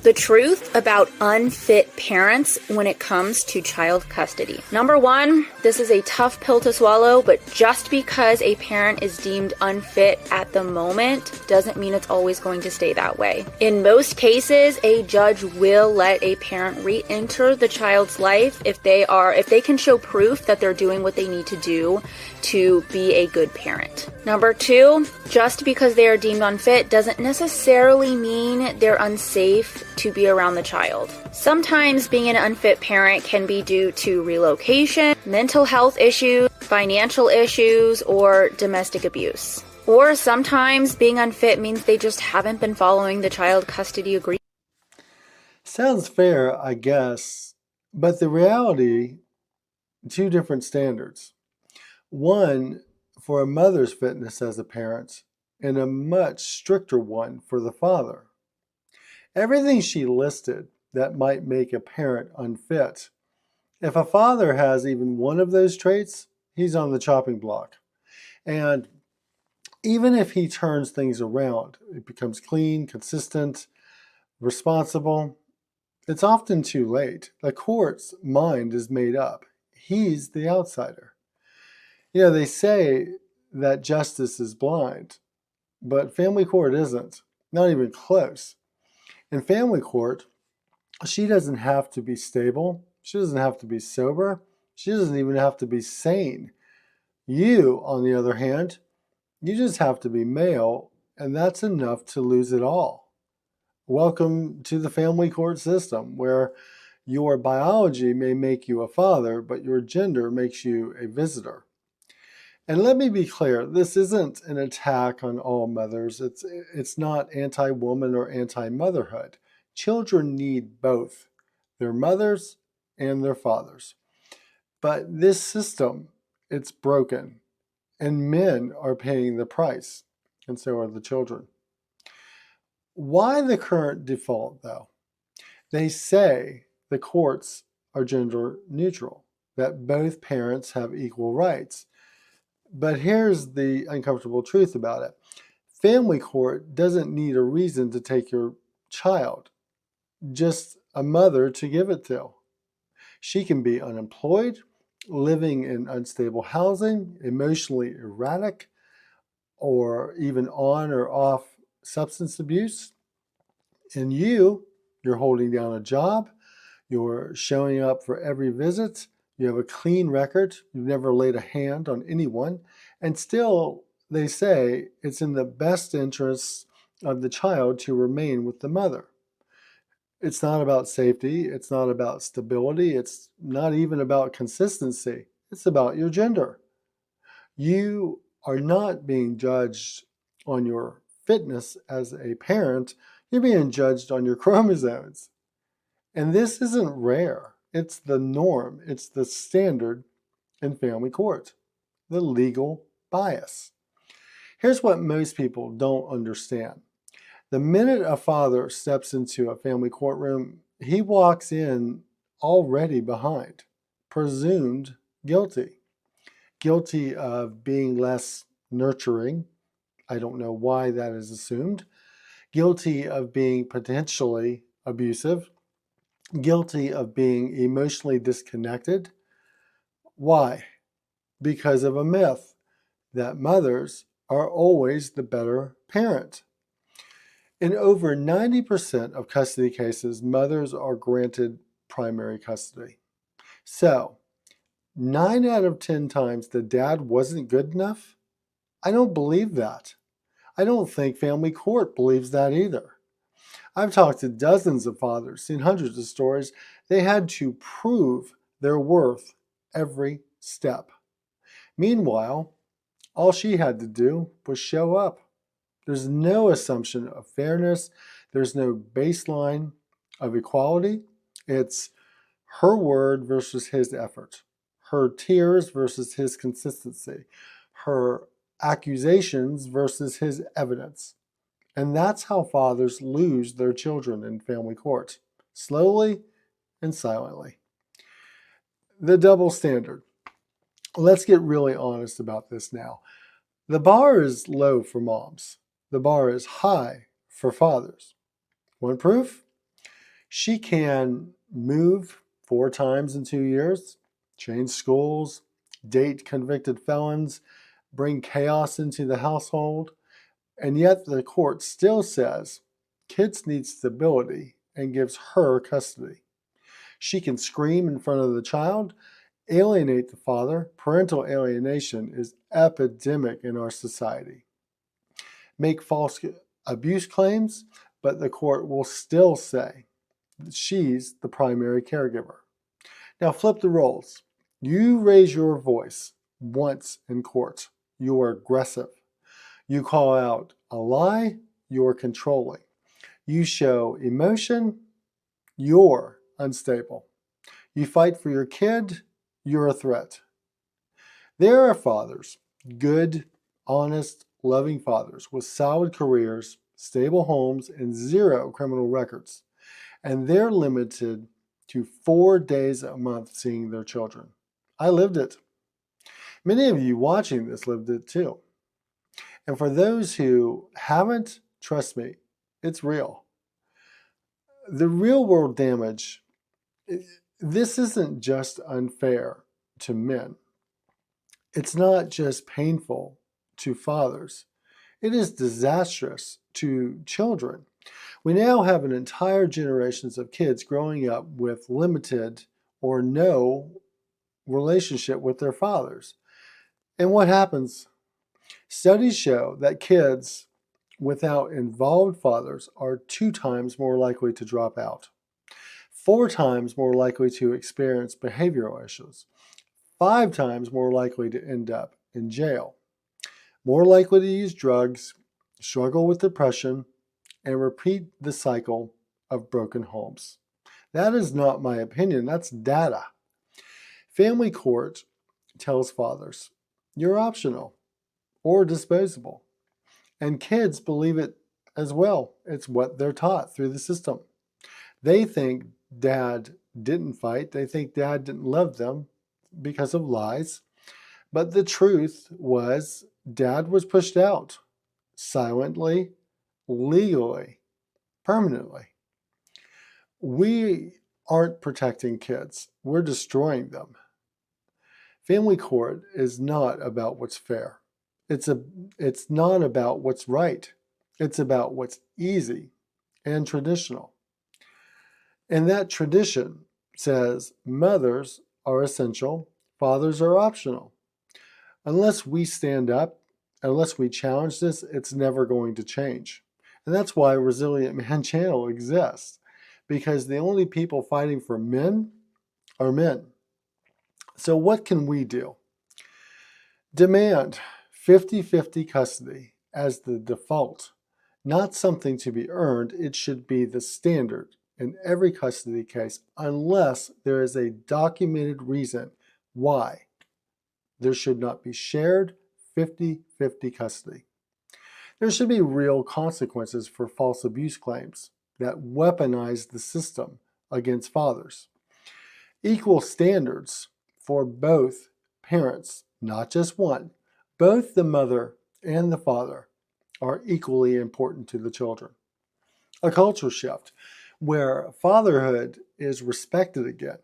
The truth about unfit parents when it comes to child custody. Number one, this is a tough pill to swallow, but just because a parent is deemed unfit at the moment doesn't mean it's always going to stay that way. In most cases, a judge will let a parent re-enter the child's life if they can show proof that they're doing what they need to do to be a good parent. Number two, just because they are deemed unfit doesn't necessarily mean they're unsafe to be around the child. Sometimes being an unfit parent can be due to relocation, mental health issues, financial issues, or domestic abuse. Or sometimes being unfit means they just haven't been following the child custody agreement. Sounds fair, I guess, but the reality, two different standards. One for a mother's fitness as a parent, and a much stricter one for the father. Everything she listed that might make a parent unfit. If a father has even one of those traits, he's on the chopping block. And even if he turns things around, it becomes clean, consistent, responsible, it's often too late. The court's mind is made up. He's the outsider. They say that justice is blind, but family court isn't, not even close. In family court, she doesn't have to be stable. She doesn't have to be sober. She doesn't even have to be sane. You, on the other hand, you just have to be male, and that's enough to lose it all. Welcome to the family court system, where your biology may make you a father, but your gender makes you a visitor. And let me be clear, this isn't an attack on all mothers. It's not anti-woman or anti-motherhood. Children need both their mothers and their fathers. But this system, it's broken, and men are paying the price, and so are the children. Why the current default, though? They say the courts are gender neutral, that both parents have equal rights. But here's the uncomfortable truth about it. Family court doesn't need a reason to take your child, just a mother to give it to. She can be unemployed, living in unstable housing, emotionally erratic, or even on or off substance abuse. And you're holding down a job, you're showing up for every visit, you have a clean record, you've never laid a hand on anyone, and still they say it's in the best interests of the child to remain with the mother. It's not about safety, it's not about stability, it's not even about consistency, it's about your gender. You are not being judged on your fitness as a parent, you're being judged on your chromosomes. And this isn't rare. It's the norm. It's the standard in family court, the legal bias. Here's what most people don't understand. The minute a father steps into a family courtroom, he walks in already behind, presumed guilty. Guilty of being less nurturing. I don't know why that is assumed. Guilty of being potentially abusive. Guilty of being emotionally disconnected. Why? Because of a myth that mothers are always the better parent. In over 90% of custody cases, mothers are granted primary custody. So, 9 out of 10 times the dad wasn't good enough? I don't believe that. I don't think family court believes that either. I've talked to dozens of fathers, seen hundreds of stories. They had to prove their worth every step. Meanwhile, all she had to do was show up. There's no assumption of fairness. There's no baseline of equality. It's her word versus his effort, her tears versus his consistency, her accusations versus his evidence. And that's how fathers lose their children in family court, slowly and silently. The double standard. Let's get really honest about this now. The bar is low for moms. The bar is high for fathers. Want proof? She can move 4 times in 2 years, change schools, date convicted felons, bring chaos into the household, and yet the court still says kids need stability and gives her custody. She can scream in front of the child, alienate the father. Parental alienation is epidemic in our society. Make false abuse claims, but the court will still say that she's the primary caregiver. Now flip the roles. You raise your voice once in court. You're aggressive. You call out a lie, you're controlling. You show emotion, you're unstable. You fight for your kid, you're a threat. There are fathers, good, honest, loving fathers with solid careers, stable homes, and 0 criminal records. And they're limited to 4 days a month seeing their children. I lived it. Many of you watching this lived it too. And for those who haven't, trust me, it's real. The real world damage, this isn't just unfair to men. It's not just painful to fathers. It is disastrous to children. We now have an entire generations of kids growing up with limited or no relationship with their fathers. And what happens? Studies show that kids without involved fathers are 2 times more likely to drop out, 4 times more likely to experience behavioral issues, 5 times more likely to end up in jail, more likely to use drugs, struggle with depression, and repeat the cycle of broken homes. That is not my opinion, that's data. Family court tells fathers, you're optional or disposable. And kids believe it as well. It's what they're taught through the system. They think dad didn't fight. They think dad didn't love them because of lies. But the truth was dad was pushed out silently, legally, permanently. We aren't protecting kids. We're destroying them. Family court is not about what's fair. It's not about what's right. It's about what's easy and traditional. And that tradition says mothers are essential, fathers are optional. Unless we stand up, unless we challenge this, it's never going to change. And that's why Resilient Man Channel exists, because the only people fighting for men are men. So what can we do? Demand 50-50 custody as the default, not something to be earned. It should be the standard in every custody case, unless there is a documented reason why there should not be shared 50-50 custody. There should be real consequences for false abuse claims that weaponize the system against fathers. Equal standards for both parents, not just one. Both the mother and the father are equally important to the children. A culture shift where fatherhood is respected again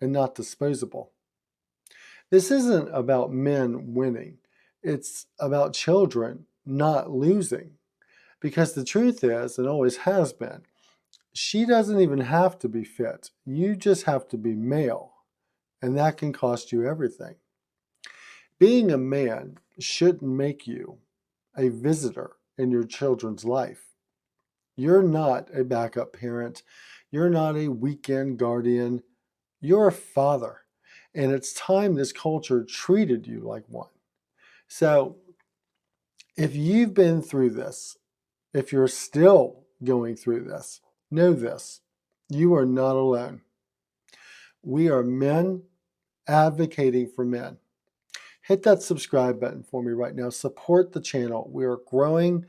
and not disposable. This isn't about men winning. It's about children not losing. Because the truth is, and always has been, she doesn't even have to be fit. You just have to be male. And that can cost you everything. Being a man shouldn't make you a visitor in your children's life. You're not a backup parent. You're not a weekend guardian. You're a father. And it's time this culture treated you like one. So if you've been through this, if you're still going through this, know this: you are not alone. We are men advocating for men. Hit that subscribe button for me right now. Support the channel. We are growing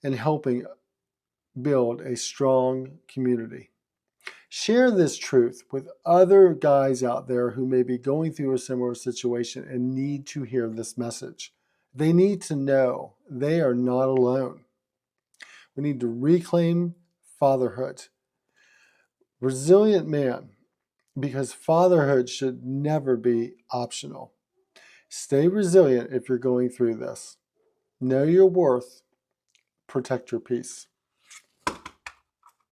and helping build a strong community. Share this truth with other guys out there who may be going through a similar situation and need to hear this message. They need to know they are not alone. We need to reclaim fatherhood. Resilient man, because fatherhood should never be optional. Stay resilient if you're going through this. Know your worth. Protect your peace.